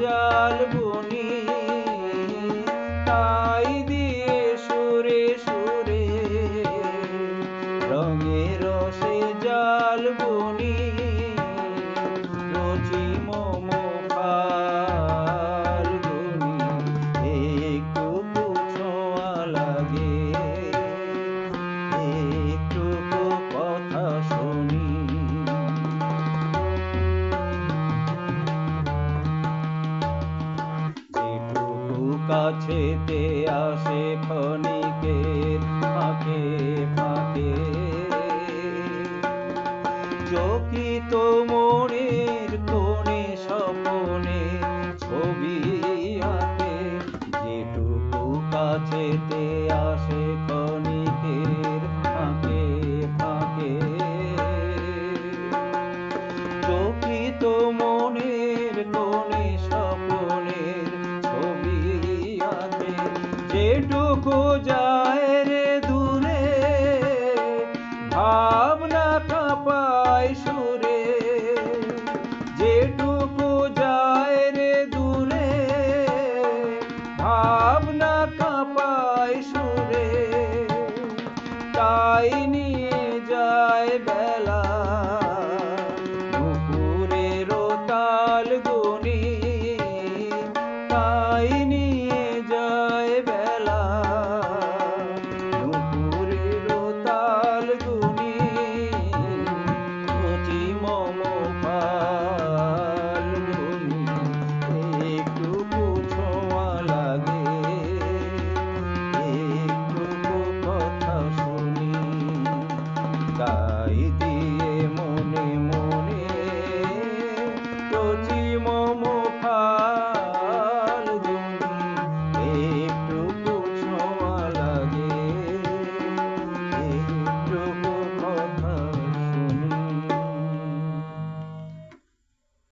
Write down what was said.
জাল বুনি, তাই দিয়ে সুরে সুরে রঙে রসে জাল বুনি। রচি মম ফাল্গুনি, একটুকু ছোঁয়া লাগে, একটুকু কথা শুনি। যেটুকু কাছেতে আসে ক্ষণিকের ফাঁকে ফাঁকে, চকিত মনের কোণে স্বপনে ছবি আঁকে। যেটুকু কাছেতে আসে ক্ষণিকের ফাঁকে ফাঁকে, চকিত মনের কোণে স্বপনের ছবি আঁকে। যেটুকু যায় রে দূরে, ভাবনা কাঁপায় সুরে। যেটুকু যায় রে দূরে, ভাবনা কাঁপায় সুরে। তাই নিয়ে যায় বেলা নুপুরেরও তাল গুনি, তাই নিয়ে যায় বেলা নুপুরেরও তাল গুনি। রচি মম ফাল্গুনি, একটুকু ছোঁয়া লাগে, একটুকু কথা শুনি। তাই